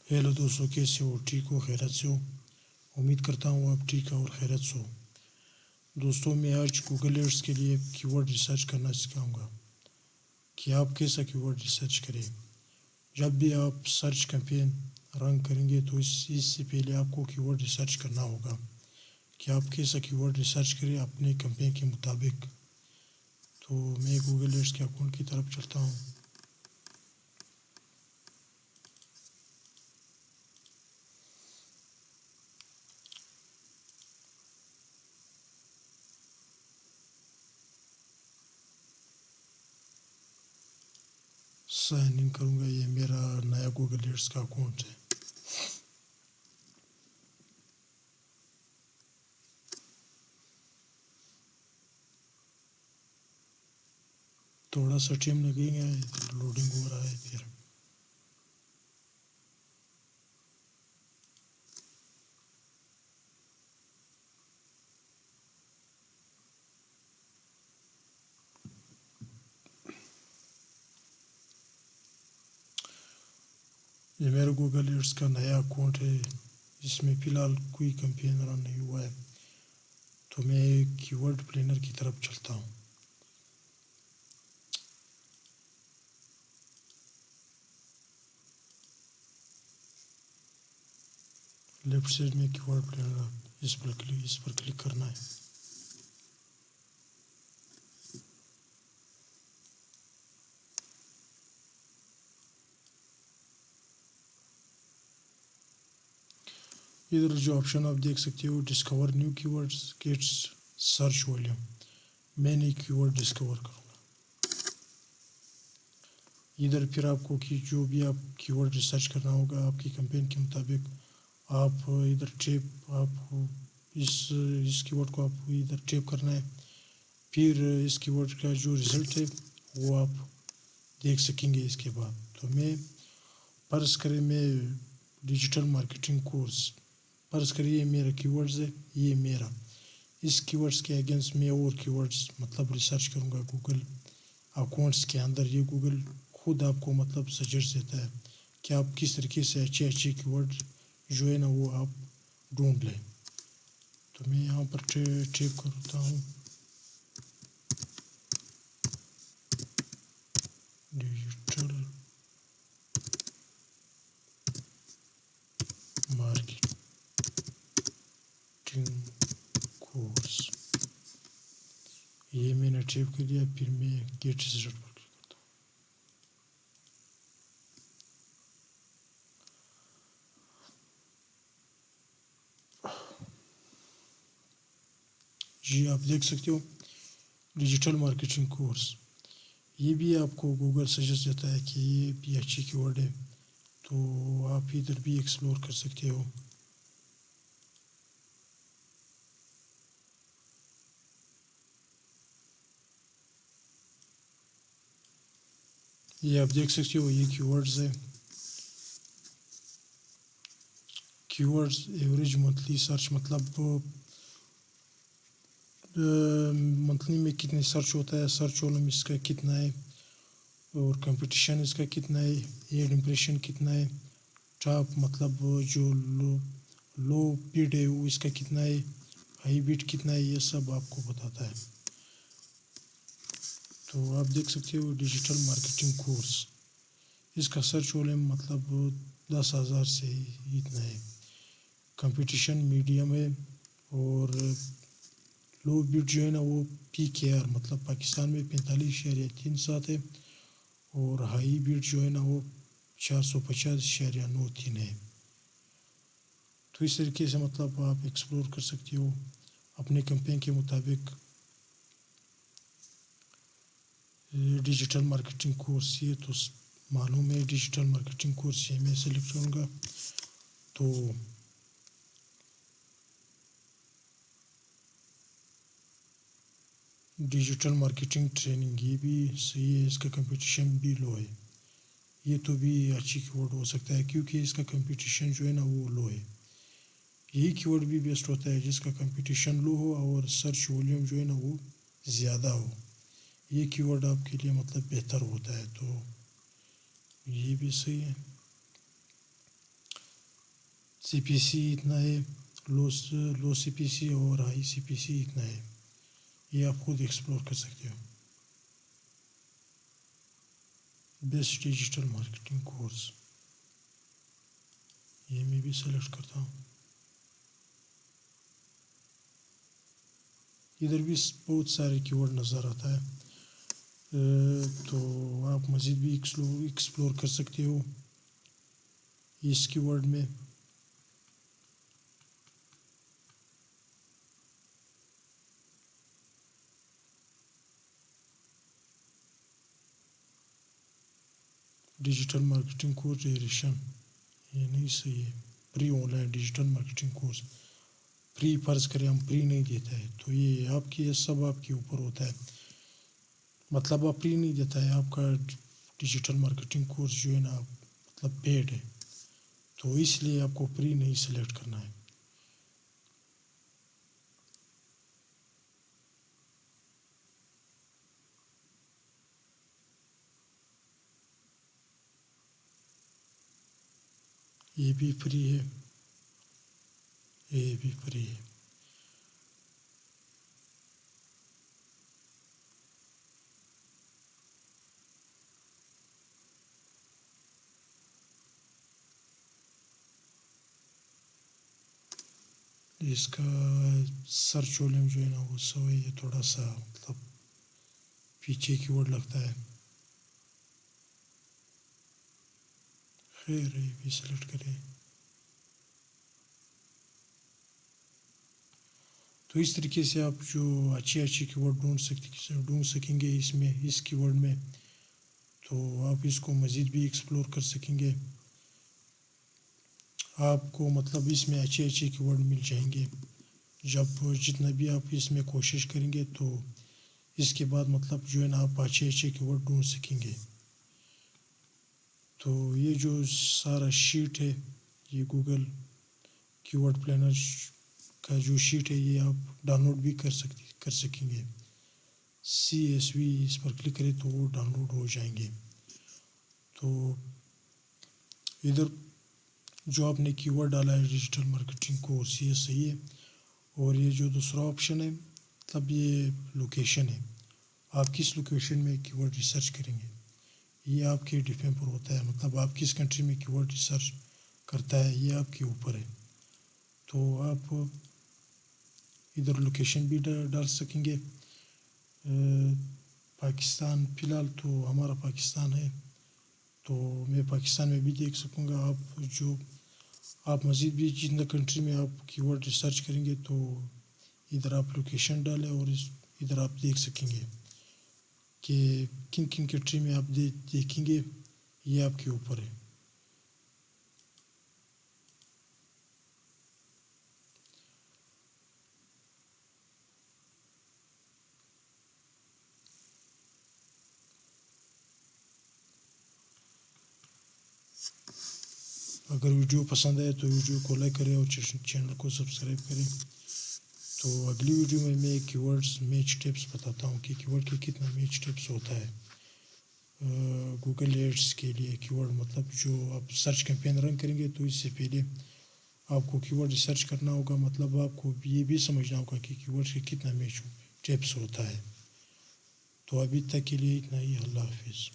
Hello دوستوں، کیسے ہو؟ ٹھیک ہو؟ خیرت سے ہو؟ امید کرتا ہوں آپ ٹھیک اور خیرت سے ہو۔ دوستوں، میں آج گوگل ایڈس کے لیے کی ورڈ ریسرچ کرنا سکھاؤں گا کہ آپ کیسا کی ورڈ ریسرچ کریں۔ جب بھی آپ سرچ کیمپین رن کریں گے تو اس سے پہلے آپ کو کی ورڈ ریسرچ کرنا ہوگا کہ آپ کیسا کی ورڈ ریسرچ کریں اپنے کیمپین کے مطابق۔ تو میں گوگل ایڈس کے اکاؤنٹ کی طرف چلتا ہوں۔ سائن ان کروں گا، یہ میرا نیا گوگل ایڈس کا اکاؤنٹ ہے۔ تھوڑا سا ٹائم لگے گا، لوڈنگ ہو رہا ہے پھر۔ یہ میرا گوگل ایڈس کا نیا اکاؤنٹ ہے، جس میں فی الحال کوئی کیمپین رن نہیں ہوا ہے۔ تو میں کی ورڈ پلینر کی طرف چلتا ہوں۔ لیفٹ سائڈ میں کی ورڈ پلینر، اس پر کلک کرنا ہے۔ ادھر جو آپشن آپ دیکھ سکتے ہو، ڈسکور نیو کی ورڈز گیٹس سرچ والیوم، میں نئی کی ورڈ ڈسکور کروں گا۔ ادھر پھر آپ کو جو بھی آپ کی ورڈ ریسرچ کرنا ہوگا آپ کی کیمپین کے مطابق، آپ ادھر ٹیپ، آپ اس کی ورڈ کو آپ ادھر ٹیپ کرنا ہے۔ پھر اس کی ورڈ کا جو رزلٹ ہے وہ آپ دیکھ سکیں گے اس کے بعد۔ تو میں فرض کریں میں ڈیجیٹل مارکیٹنگ کورس، فرض کریں یہ میرا کی ورڈز ہے، یہ میرا، اس کی ورڈز کے اگینسٹ میں اور کی ورڈز مطلب ریسرچ کروں گا گوگل اکاؤنٹس کے اندر۔ یہ گوگل خود آپ کو مطلب سجیسٹ دیتا ہے کہ آپ کس طریقے سے اچھے کی ورڈ جو ہے نا وہ آپ ڈھونڈ لیں۔ تو میں یہاں پر ٹیپ کرتا ہوں ڈیجیٹل مارکیٹنگ کورس، یہ میں نے ٹیپ کر دیا۔ پھر میں گیٹ رزلٹ پر کلک کرتا ہوں۔ جی آپ دیکھ سکتے ہو ڈیجیٹل مارکیٹنگ کورس، یہ بھی آپ کو گوگل سجیسٹ دیتا ہے کہ یہ بھی اچھی کی ورڈ ہے، تو آپ ادھر بھی ایکسپلور کر سکتے ہو۔ یہ آپ دیکھ سکتے ہو یہ کی ورڈز ہے، کی ورڈز ایوریج منتھلی سرچ، مطلب منتھلی میں کتنے سرچ ہوتا ہے، سرچ والوم اس کا کتنا ہے، اور کمپٹیشن اس کا کتنا ہے، ایڈ امپریشن کتنا ہے، ٹاپ مطلب جو لو بیڈ ہے وہ اس کا کتنا ہے، ہائی بیڈ کتنا ہے، یہ سب آپ کو بتاتا ہے۔ تو آپ دیکھ سکتے ہو ڈیجیٹل مارکیٹنگ کورس، اس کا سرچ والوم مطلب 10,000 سے اتنا ہے، کمپٹیشن میڈیم ہے، اور لو بیڈ جو ہے نا وہ PKR مطلب پاکستان میں 45.37 ہے، اور ہائی بیڈ جو ہے نا وہ 450.93 ہے۔ تو اس طریقے سے مطلب آپ ایکسپلور کر سکتے ہو اپنے کیمپین کے مطابق ڈیجیٹل مارکیٹنگ کورس۔ یہ تو معلوم ہے ڈیجیٹل مارکیٹنگ کورس، یہ میں سلیکٹ کروں گا۔ تو ڈیجیٹل مارکیٹنگ ٹریننگ یہ بھی صحیح ہے، اس کا کمپٹیشن بھی لو ہے، یہ تو بھی اچھی کی ورڈ ہو سکتا ہے کیونکہ اس کا کمپٹیشن جو ہے نا وہ لو ہے۔ یہی کی ورڈ بھی بیسٹ ہوتا ہے جس کا کمپٹیشن لو ہو اور سرچ والیوم جو ہے نا وہ زیادہ ہو، یہ کی ورڈ آپ کے لیے مطلب بہتر ہوتا ہے۔ تو یہ بھی صحیح ہے۔ سی پی سی اتنا ہے، لو سی پی سی اور ہائی سی پی سی اتنا ہے. یہ آپ خود ایکسپلور کر سکتے ہو. بیسٹ ڈیجیٹل مارکیٹنگ کورس، یہ میں بھی سلیکٹ کرتا ہوں. ادھر بھی بہت سارے کی ورڈ نظر آتا ہے، تو آپ مزید بھی ایکسپلور کر سکتے ہو اس کی ورڈ میں. ڈیجیٹل مارکیٹنگ کورس ڈیوریشن، یہ نہیں صحیح ہے. پری online digital marketing course, پری فرض کریں ہم پری نہیں دیتا ہے تو یہ آپ کی سب آپ کے اوپر ہوتا ہے. مطلب آپ پری نہیں دیتا ہے، آپ کا ڈیجیٹل مارکیٹنگ کورس جو ہے نا مطلب پیڈ ہے، تو اس لیے آپ کو پری نہیں سلیکٹ کرنا ہے. یہ بھی فری ہے، یہ بھی فری ہے. اس کا سرچ ولیوم جو ہے نا وہ سو ہے، یہ تھوڑا سا مطلب پیچھے کی ورڈ لگتا ہے. خیر یہ بھی سلیکٹ کریں. تو اس طریقے سے آپ جو اچھی کی ورڈ ڈھونڈ سکیں گے اس میں، اس کی ورڈ میں، تو آپ اس کو مزید بھی ایکسپلور کر سکیں گے. آپ کو مطلب اس میں اچھے کی ورڈ مل جائیں گے. جب جتنا بھی آپ اس میں کوشش کریں گے تو اس کے بعد مطلب جو ہے نا آپ اچھے کی ورڈ ڈھونڈ سکیں گے. تو یہ جو سارا شیٹ ہے، یہ گوگل کی ورڈ پلانر کا جو شیٹ ہے، یہ آپ ڈاؤن لوڈ بھی کر سکیں گے. CSV اس پر کلک کریں تو وہ ڈاؤن لوڈ ہو جائیں گے. تو ادھر جو آپ نے کی ورڈ ڈالا ہے ڈیجیٹل مارکیٹنگ کورس، یہ صحیح ہے. اور یہ جو دوسرا آپشن ہے مطلب یہ لوکیشن ہے، آپ کس لوکیشن میں کی ورڈ ریسرچ کریں گے، یہ آپ کے ڈپینڈ پر ہوتا ہے. مطلب آپ کس کنٹری میں کی ورڈ ریسرچ کرتا ہے یہ آپ کے اوپر ہے. تو آپ ادھر لوکیشن بھی ڈال سکیں گے. پاکستان فی الحال تو ہمارا پاکستان ہے، تو میں پاکستان میں بھی دیکھ سکوں گا. آپ مزید بھی جتنا کنٹری میں آپ کی ورڈ ریسرچ کریں گے تو ادھر آپ لوکیشن ڈالیں اور ادھر آپ دیکھ سکیں گے کہ کن کنٹری میں آپ دیکھیں گے، یہ آپ کے اوپر ہے. اگر ویڈیو پسند آئے تو ویڈیو کو لائک کریں اور چینل کو سبسکرائب کریں. تو اگلی ویڈیو میں کی ورڈز میچ ٹپس بتاتا ہوں کہ کی ورڈ کے کتنا میچ ٹپس ہوتا ہے. گوگل ایڈس کے لیے کی ورڈ مطلب جو آپ سرچ کیمپین رن کریں گے تو اس سے پہلے آپ کو کی ورڈ ریسرچ کرنا ہوگا. مطلب آپ کو یہ بھی سمجھنا ہوگا کہ کی ورڈ کے کتنا میچ ٹپس ہوتا ہے. تو ابھی تک کے لیے اتنا ہی. اللہ حافظ.